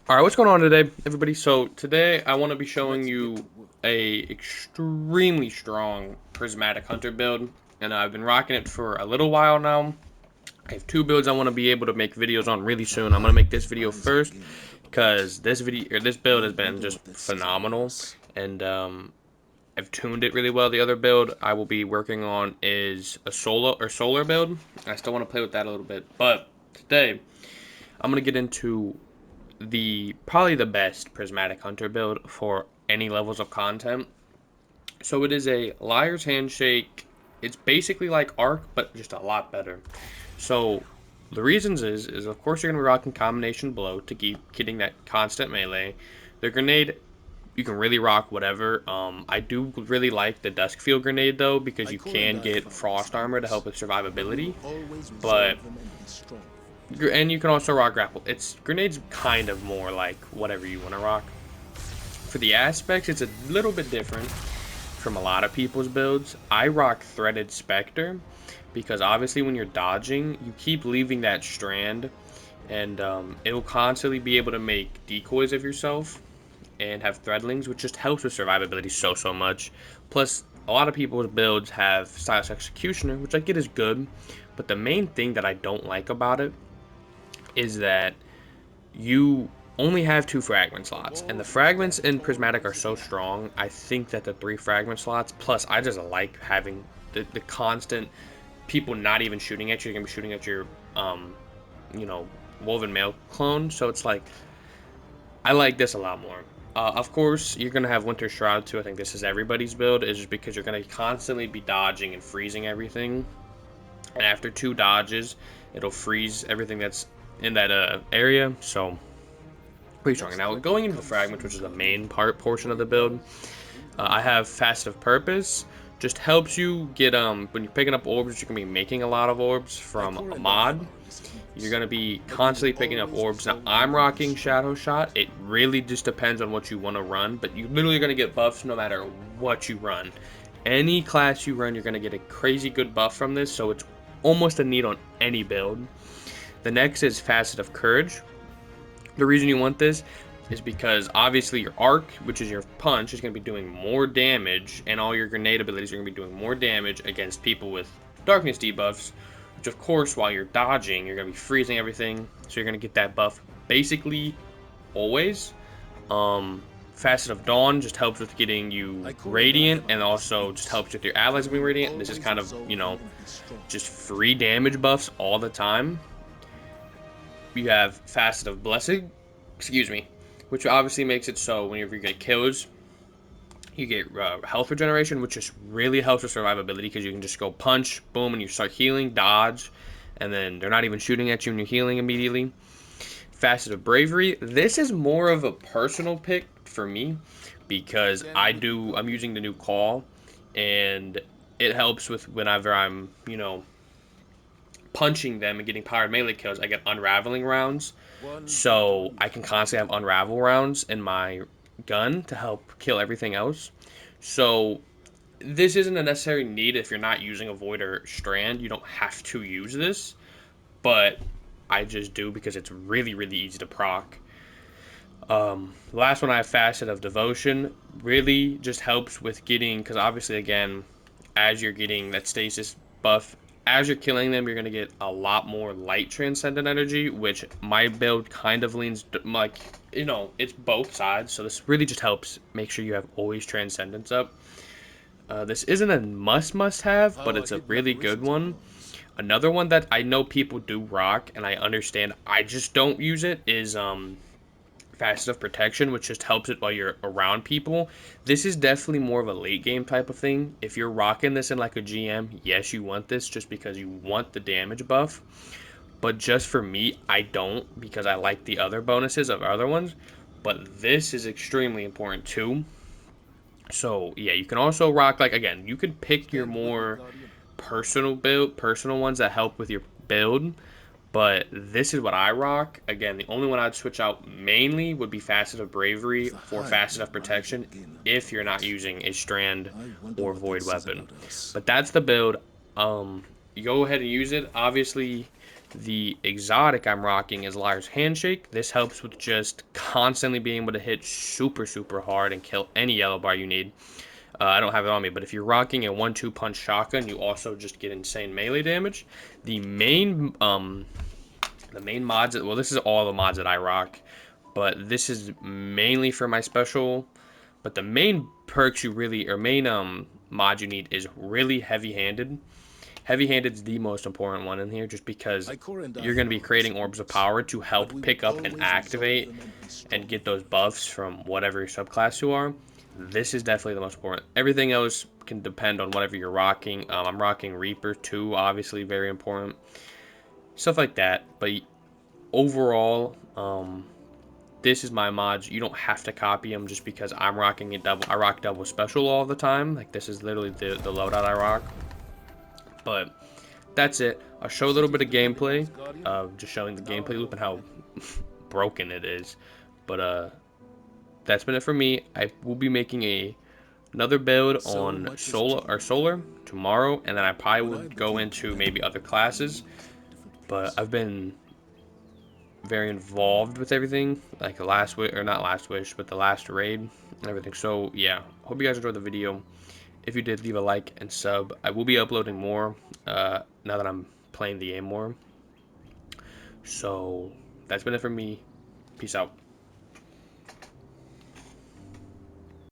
All right, what's going on today, everybody? So today I want to be showing you a extremely strong Prismatic Hunter build, and I've been rocking it for a little while now. I have two builds I want to be able to make videos on really soon. I'm gonna make this video first because this build has been just phenomenal, and I've tuned it really well. The other build I will be working on is a solar build. I still want to play with that a little bit, but today I'm gonna get into the probably the best Prismatic Hunter build for any levels of content. So it is a Liar's Handshake. It's basically like Arc, but just a lot better. So the reasons is of course you're gonna be rocking combination blow to keep getting that constant melee. The grenade you can really rock whatever. I do really like the Duskfield grenade though because you can get frost armor to help with survivability, but and you can also rock grapple. It's grenades kind of more like whatever you want to rock. For the aspects, it's a little bit different from a lot of people's builds. I rock Threaded Spectre because obviously when you're dodging, you keep leaving that strand, and it'll constantly be able to make decoys of yourself and have threadlings, which just helps with survivability so much. Plus, a lot of people's builds have Stylus Executioner, which I get is good, but the main thing that I don't like about it is that you only have two fragment slots, and the fragments in Prismatic are so strong. I think that the three fragment slots, plus I just like having the constant people not even shooting at you, you're gonna be shooting at your, you know, Woven Mail clone. So it's like, I like this a lot more. Of course, you're gonna have Winter Shroud too. I think this is everybody's build, is just because you're gonna constantly be dodging and freezing everything. And after two dodges, it'll freeze everything that's in that area. So pretty strong. Now going into the fragments, which is the main portion of the build, I have Facet of Purpose. Just helps you get when you're picking up orbs, you're gonna be making a lot of orbs from a mod. You're gonna be constantly picking up orbs. Now I'm rocking Shadow Shot. It really just depends on what you want to run, but you literally gonna get buffs no matter what you run. Any class you run, you're gonna get a crazy good buff from this, so it's almost a need on any build. The next is Facet of Courage. The reason you want this is because obviously your arc, which is your punch, is going to be doing more damage, and all your grenade abilities are going to be doing more damage against people with darkness debuffs, which of course while you're dodging, you're going to be freezing everything, so you're going to get that buff basically always. Facet of Dawn just helps with getting you Radiant, and also just helps with your allies being Radiant. This is kind of, just free damage buffs all the time. You have Facet of Blessing, excuse me, which obviously makes it so whenever you get kills, you get health regeneration, which just really helps with survivability because you can just go punch, boom, and you start healing, dodge, and then they're not even shooting at you and you're healing immediately. Facet of Bravery. This is more of a personal pick for me because I'm using the new call, and it helps with whenever I'm, punching them and getting powered melee kills, I get unraveling rounds. So I can constantly have unravel rounds in my gun to help kill everything else. So this isn't a necessary need if you're not using a void or strand. You don't have to use this, but I just do because it's really easy to proc. Last one I have Facet of Devotion. Really just helps with getting, because obviously again, as you're getting that stasis buff, as you're killing them, you're going to get a lot more light transcendent energy, which my build kind of leans like, it's both sides. So this really just helps make sure you have always transcendence up. This isn't a must have, but it's a really good one. Another one that I know people do rock, and I understand, I just don't use it, is Facet of Protection, which just helps it while you're around people. This is definitely more of a late game type of thing. If you're rocking this in like a GM, yes, you want this just because you want the damage buff. But just for me, I don't, because I like the other bonuses of other ones. But this is extremely important too. So yeah, you can also rock, like, again, you can pick your more personal ones that help with your build, but this is what I rock. Again, the only one I'd switch out mainly would be Facet of Bravery for Facet of Protection if you're not using a Strand or Void weapon. But that's the build. You go ahead and use it. Obviously, The exotic I'm rocking is Liar's Handshake. This helps with just constantly being able to hit super, super hard and kill any yellow bar you need. I don't have it on me, but if you're rocking a 1-2 punch shotgun, you also just get insane melee damage. The main mods, well, this is all the mods that I rock, but this is mainly for my special. But the main perks you really, or main mod you need is really heavy-handed. Heavy-handed is the most important one in here, just because you're going to be creating orbs of power to help pick up and activate and get those buffs from whatever your subclass you are. This is definitely the most important. Everything else can depend on whatever you're rocking. I'm rocking Reaper too, obviously very important. Stuff like that. But overall, this is my mods. You don't have to copy them just because I'm rocking it double. I rock double special all the time. Like, this is literally the loadout I rock. But that's it. I'll show a little bit of gameplay, just showing the gameplay loop and how broken it is. But that's been it for me. I will be making another build on solar tomorrow, and then I probably will go into maybe other classes. But I've been very involved with everything, like the last wish, or not last wish, but the last raid and everything. So yeah, hope you guys enjoyed the video. If you did, leave a like and sub. I will be uploading more now that I'm playing the game more. So that's been it for me. Peace out.